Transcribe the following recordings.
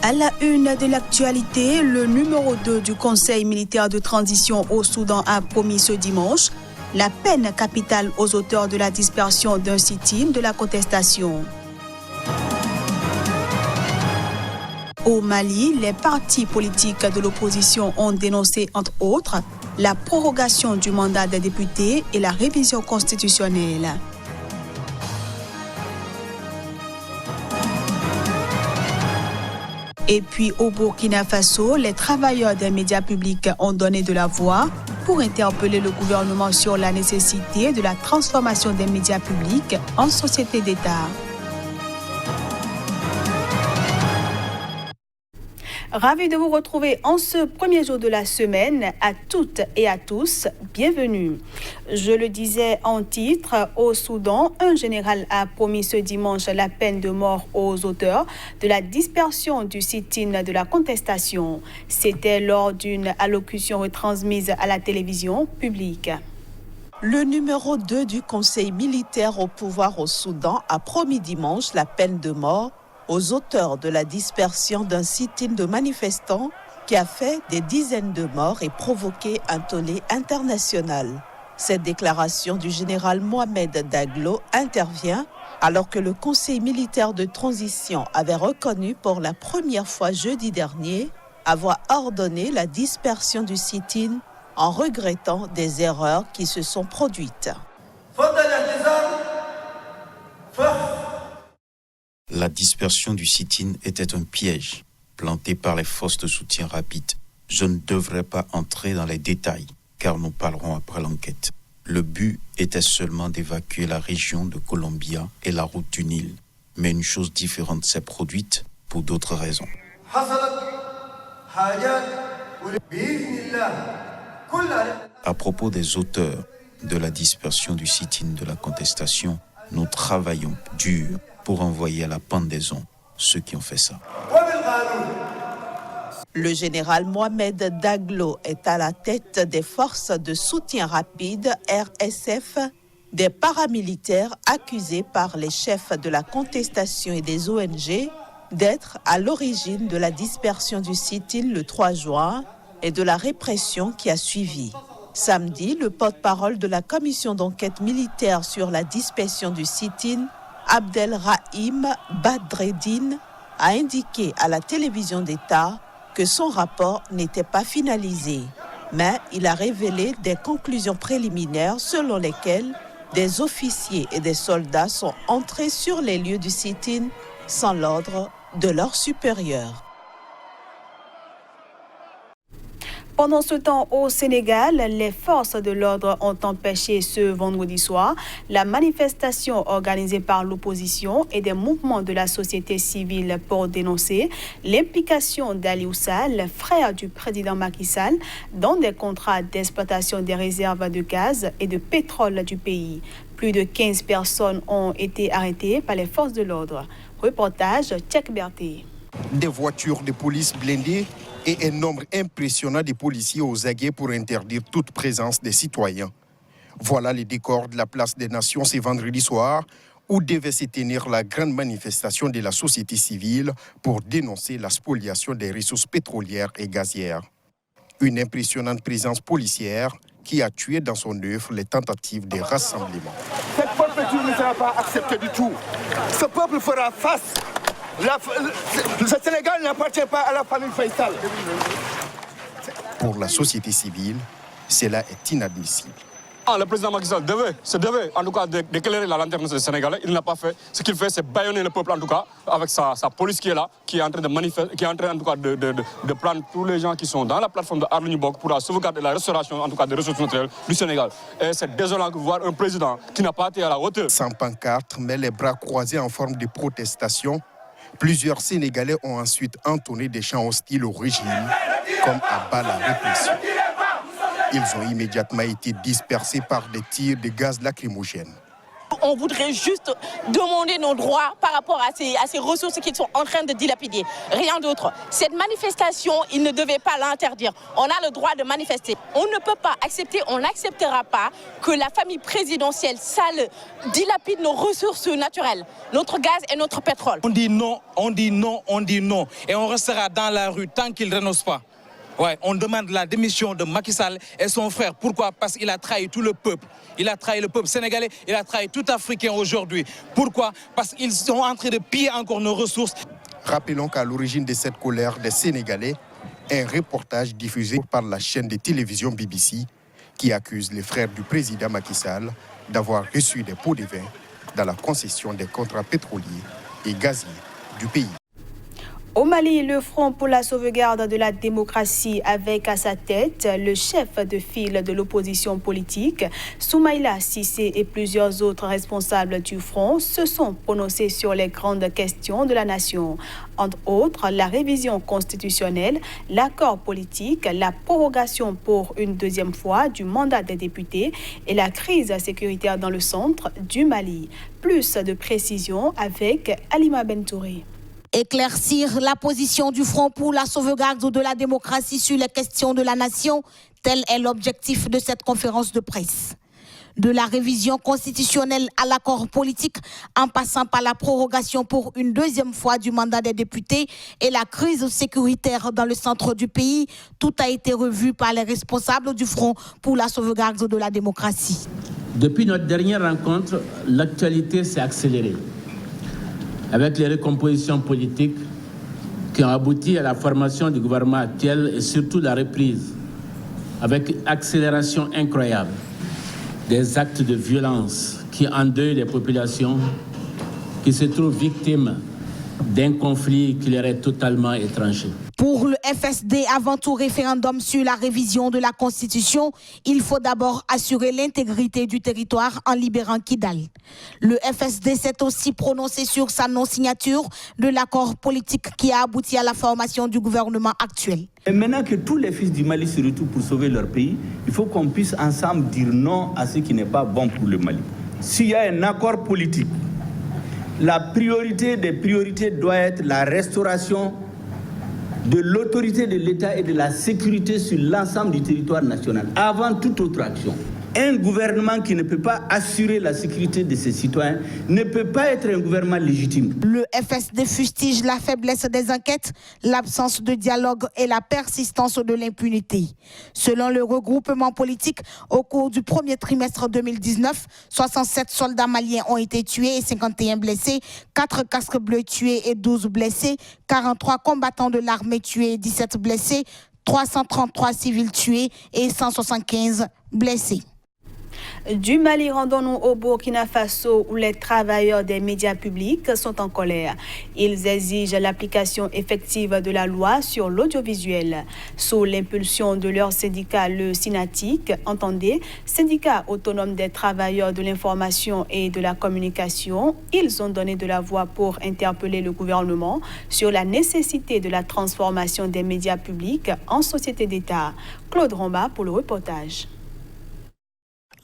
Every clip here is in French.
À la une de l'actualité, le numéro 2 du Conseil militaire de transition au Soudan a promis ce dimanche la peine capitale aux auteurs de la dispersion d'un sit-in de la contestation. Au Mali, les partis politiques de l'opposition ont dénoncé, entre autres, la prorogation du mandat des députés et la révision constitutionnelle. Et puis au Burkina Faso, les travailleurs des médias publics ont donné de la voix pour interpeller le gouvernement sur la nécessité de la transformation des médias publics en société d'État. Ravi de vous retrouver en ce premier jour de la semaine. À toutes et à tous, bienvenue. Je le disais en titre, au Soudan, un général a promis ce dimanche la peine de mort aux auteurs de la dispersion du sit-in de la contestation. C'était lors d'une allocution retransmise à la télévision publique. Le numéro 2 du Conseil militaire au pouvoir au Soudan a promis dimanche la peine de mort aux auteurs de la dispersion d'un sit-in de manifestants qui a fait des dizaines de morts et provoqué un tollé international. Cette déclaration du général Mohamed Daglo intervient alors que le Conseil militaire de transition avait reconnu pour la première fois jeudi dernier avoir ordonné la dispersion du sit-in en regrettant des erreurs qui se sont produites. La dispersion du sit-in était un piège planté par les forces de soutien rapide. Je ne devrais pas entrer dans les détails, car nous parlerons après l'enquête. Le but était seulement d'évacuer la région de Columbia et la route du Nil. Mais une chose différente s'est produite pour d'autres raisons. À propos des auteurs de la dispersion du sit-in de la contestation, nous travaillons dur pour envoyer à la pendaison ceux qui ont fait ça. Le général Mohamed Daglo est à la tête des forces de soutien rapide RSF, des paramilitaires accusés par les chefs de la contestation et des ONG d'être à l'origine de la dispersion du sit-in le 3 juin et de la répression qui a suivi. Samedi, le porte-parole de la commission d'enquête militaire sur la dispersion du sit-in, Abdelrahim Badreddine, a indiqué à la télévision d'État que son rapport n'était pas finalisé. Mais il a révélé des conclusions préliminaires selon lesquelles des officiers et des soldats sont entrés sur les lieux du sit-in sans l'ordre de leurs supérieurs. Pendant ce temps, au Sénégal, les forces de l'ordre ont empêché ce vendredi soir la manifestation organisée par l'opposition et des mouvements de la société civile pour dénoncer l'implication d'Aliou Sall, frère du président Macky Sall, dans des contrats d'exploitation des réserves de gaz et de pétrole du pays. Plus de 15 personnes ont été arrêtées par les forces de l'ordre. Reportage Tchèque Berté. Des voitures de police blindées et un nombre impressionnant de policiers aux aguets pour interdire toute présence des citoyens. Voilà le décor de la place des Nations ce vendredi soir, où devait se tenir la grande manifestation de la société civile pour dénoncer la spoliation des ressources pétrolières et gazières. Une impressionnante présence policière qui a tué dans son œuvre les tentatives de rassemblement. Cette peuple ne sera pas accepté du tout. Ce peuple fera face. Le Sénégal n'appartient pas à la famille Faisal. Pour la société civile, cela est inadmissible. Le président Macky Sall devait en tout cas d'éclairer la lanterne des Sénégalais. Il n'a pas fait. Ce qu'il fait, c'est bâillonner le peuple en tout cas, avec sa police qui est là, qui est en train de manifester, qui est en train en tout cas de prendre tous les gens qui sont dans la plateforme de Arlou Nibok pour la sauvegarde et la restauration en tout cas des ressources naturelles du Sénégal. Et c'est désolant de voir un président qui n'a pas été à la hauteur. Sans pancarte, mais les bras croisés en forme de protestation, plusieurs Sénégalais ont ensuite entonné des chants hostiles au régime, comme à bas la répression. Ils ont immédiatement été dispersés par des tirs de gaz lacrymogènes. On voudrait juste demander nos droits par rapport à ces ressources qu'ils sont en train de dilapider. Rien d'autre. Cette manifestation, ils ne devaient pas l'interdire. On a le droit de manifester. On ne peut pas accepter, on n'acceptera pas que la famille présidentielle sale dilapide nos ressources naturelles, notre gaz et notre pétrole. On dit non, on dit non, on dit non. Et on restera dans la rue tant qu'ils ne renoncent pas. Ouais, on demande la démission de Macky Sall et son frère. Pourquoi? Parce qu'il a trahi tout le peuple. Il a trahi le peuple sénégalais, il a trahi tout Africain aujourd'hui. Pourquoi? Parce qu'ils sont en train de piller encore nos ressources. Rappelons qu'à l'origine de cette colère des Sénégalais, un reportage diffusé par la chaîne de télévision BBC qui accuse les frères du président Macky Sall d'avoir reçu des pots de vin dans la concession des contrats pétroliers et gaziers du pays. Au Mali, le Front pour la sauvegarde de la démocratie avec à sa tête le chef de file de l'opposition politique, Soumaïla Cissé et plusieurs autres responsables du Front se sont prononcés sur les grandes questions de la nation. Entre autres, la révision constitutionnelle, l'accord politique, la prorogation pour une deuxième fois du mandat des députés et la crise sécuritaire dans le centre du Mali. Plus de précisions avec Alima Bentouré. Éclaircir la position du Front pour la sauvegarde de la démocratie sur les questions de la nation, tel est l'objectif de cette conférence de presse. De la révision constitutionnelle à l'accord politique, en passant par la prorogation pour une deuxième fois du mandat des députés et la crise sécuritaire dans le centre du pays, tout a été revu par les responsables du Front pour la sauvegarde de la démocratie. Depuis notre dernière rencontre, l'actualité s'est accélérée, avec les recompositions politiques qui ont abouti à la formation du gouvernement actuel et surtout la reprise, avec une accélération incroyable, des actes de violence qui endeuillent les populations qui se trouvent victimes d'un conflit qui leur est totalement étranger. Pour le FSD, avant tout référendum sur la révision de la Constitution, il faut d'abord assurer l'intégrité du territoire en libérant Kidal. Le FSD s'est aussi prononcé sur sa non-signature de l'accord politique qui a abouti à la formation du gouvernement actuel. Et maintenant que tous les fils du Mali se retrouvent pour sauver leur pays, il faut qu'on puisse ensemble dire non à ce qui n'est pas bon pour le Mali. S'il y a un accord politique, la priorité des priorités doit être la restauration de l'autorité de l'État et de la sécurité sur l'ensemble du territoire national, avant toute autre action. Un gouvernement qui ne peut pas assurer la sécurité de ses citoyens ne peut pas être un gouvernement légitime. Le FSD fustige la faiblesse des enquêtes, l'absence de dialogue et la persistance de l'impunité. Selon le regroupement politique, au cours du premier trimestre 2019, 67 soldats maliens ont été tués et 51 blessés, 4 casques bleus tués et 12 blessés, 43 combattants de l'armée tués et 17 blessés, 333 civils tués et 175 blessés. Du Mali, rendons-nous au Burkina Faso où les travailleurs des médias publics sont en colère. Ils exigent l'application effective de la loi sur l'audiovisuel. Sous l'impulsion de leur syndicat, le SYNATIC, entendez, syndicat autonome des travailleurs de l'information et de la communication, ils ont donné de la voix pour interpeller le gouvernement sur la nécessité de la transformation des médias publics en société d'État. Claude Romba pour le reportage.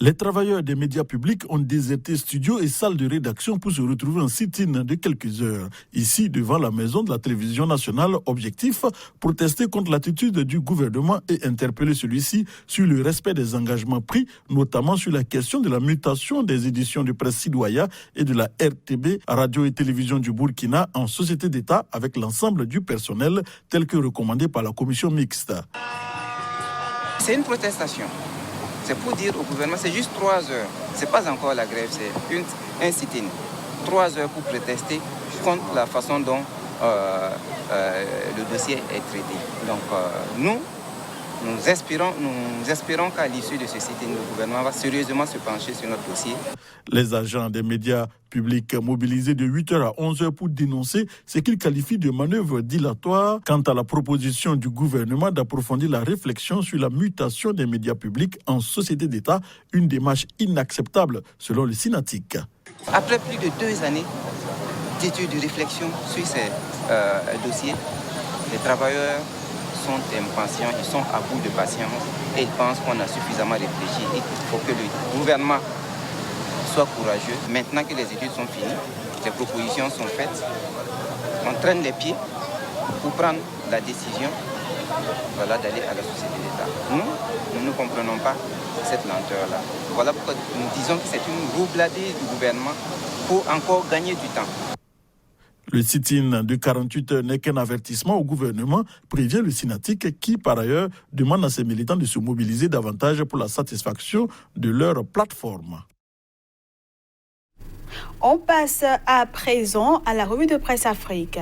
Les travailleurs des médias publics ont déserté studios et salles de rédaction pour se retrouver en sit-in de quelques heures. Ici, devant la maison de la télévision nationale, objectif, protester contre l'attitude du gouvernement et interpeller celui-ci sur le respect des engagements pris, notamment sur la question de la mutation des éditions de presse Sidoya et de la RTB, Radio et Télévision du Burkina, en société d'État avec l'ensemble du personnel, tel que recommandé par la commission mixte. C'est une protestation. C'est pour dire au gouvernement, c'est juste 3 heures. Ce n'est pas encore la grève, c'est un sit-in. 3 heures pour protester contre la façon dont le dossier est traité. Donc nous espérons qu'à l'issue de ce sit-in, le gouvernement va sérieusement se pencher sur notre dossier. Les agents des médias publics mobilisés de 8h à 11h pour dénoncer ce qu'ils qualifient de manœuvre dilatoire quant à la proposition du gouvernement d'approfondir la réflexion sur la mutation des médias publics en société d'État, une démarche inacceptable selon le SYNATIC. Après plus de 2 années d'études de réflexion sur ces dossiers, les travailleurs sont impatients, ils sont à bout de patience et ils pensent qu'on a suffisamment réfléchi et qu'il faut que le gouvernement soit courageux. Maintenant que les études sont finies, les propositions sont faites, on traîne les pieds pour prendre la décision d'aller à la société d'État. Nous ne comprenons pas cette lenteur-là. Voilà pourquoi nous disons que c'est une roubladée du gouvernement pour encore gagner du temps. Le sit-in de 48 heures n'est qu'un avertissement au gouvernement, prévient le Sinatic qui, par ailleurs, demande à ses militants de se mobiliser davantage pour la satisfaction de leur plateforme. On passe à présent à la revue de presse Afrique.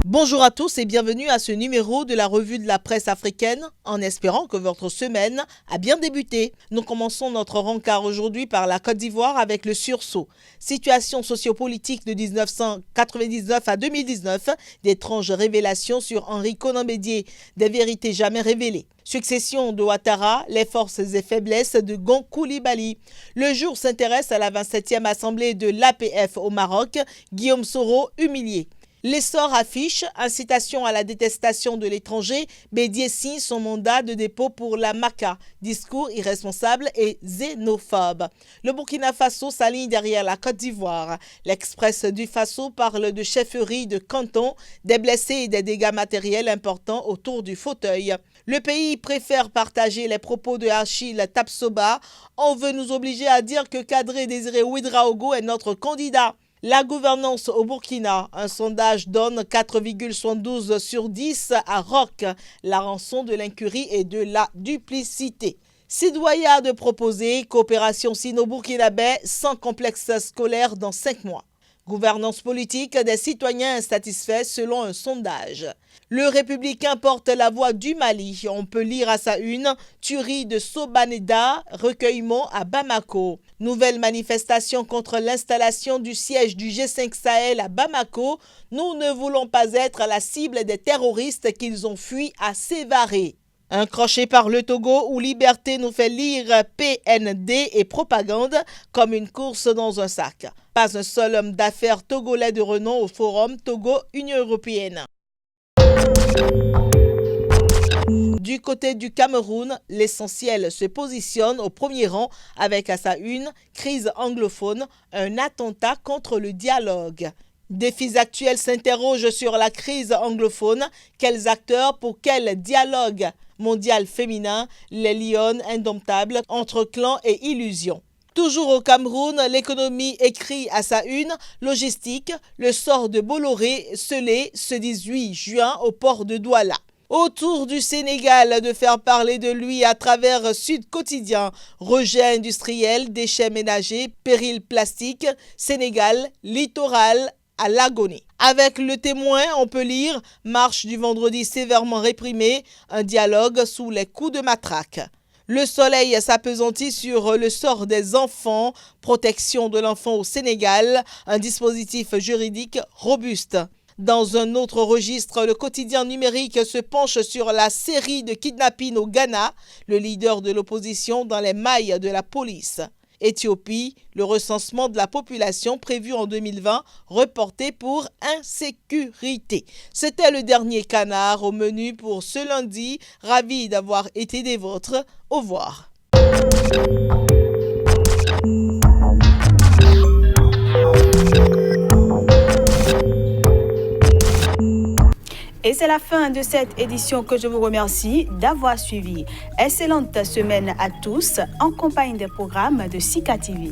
Bonjour à tous et bienvenue à ce numéro de la revue de la presse africaine, en espérant que votre semaine a bien débuté. Nous commençons notre rencard aujourd'hui par la Côte d'Ivoire avec le sursaut. Situation sociopolitique de 1999 à 2019, d'étranges révélations sur Henri Konan Bédié, des vérités jamais révélées. Succession de Ouattara, les forces et faiblesses de Gon Coulibaly. Le jour s'intéresse à la 27e assemblée de l'APF au Maroc, Guillaume Soro humilié. L'essor affiche incitation à la détestation de l'étranger. Bédié signe son mandat de dépôt pour la MACA. Discours irresponsable et xénophobe. Le Burkina Faso s'aligne derrière la Côte d'Ivoire. L'Express du Faso parle de chefferie de canton, des blessés et des dégâts matériels importants autour du fauteuil. Le pays préfère partager les propos de Achille Tapsoba. On veut nous obliger à dire que Kadri Désiré Ouedraogo est notre candidat. La gouvernance au Burkina, un sondage donne 4,72 sur 10 à Roch, la rançon de l'incurie et de la duplicité. Sidoya de proposer coopération sino-burkinabé sans complexe scolaire dans 5 mois. Gouvernance politique des citoyens insatisfaits selon un sondage. Le Républicain porte la voix du Mali. On peut lire à sa une « Tuerie de Sobaneda, recueillement à Bamako ». Nouvelle manifestation contre l'installation du siège du G5 Sahel à Bamako. Nous ne voulons pas être la cible des terroristes qu'ils ont fui à Sévaré. Un crochet par le Togo où Liberté nous fait lire PND et propagande comme une course dans un sac. Pas un seul homme d'affaires togolais de renom au forum Togo-Union européenne. Du côté du Cameroun, l'essentiel se positionne au premier rang avec à sa une « Crise anglophone, un attentat contre le dialogue ». Défis actuels s'interrogent sur la crise anglophone. Quels acteurs pour quel dialogue mondial féminin, les lions indomptables entre clans et illusions. Toujours au Cameroun, l'économie écrit à sa une, logistique, le sort de Bolloré scellé ce 18 juin au port de Douala. Autour du Sénégal, de faire parler de lui à travers Sud Quotidien, rejet industriel, déchets ménagers, péril plastique, Sénégal, littoral à l'agonie. Avec Le Témoin, on peut lire « Marche du vendredi sévèrement réprimée, un dialogue sous les coups de matraque ». Le Soleil s'appesantit sur le sort des enfants, protection de l'enfant au Sénégal, un dispositif juridique robuste. Dans un autre registre, le quotidien numérique se penche sur la série de kidnappings au Ghana, le leader de l'opposition dans les mailles de la police. Éthiopie, le recensement de la population prévu en 2020, reporté pour insécurité. C'était le dernier canard au menu pour ce lundi. Ravi d'avoir été des vôtres. Au revoir. Et c'est la fin de cette édition que je vous remercie d'avoir suivi. Excellente semaine à tous en compagnie des programmes de Sika TV.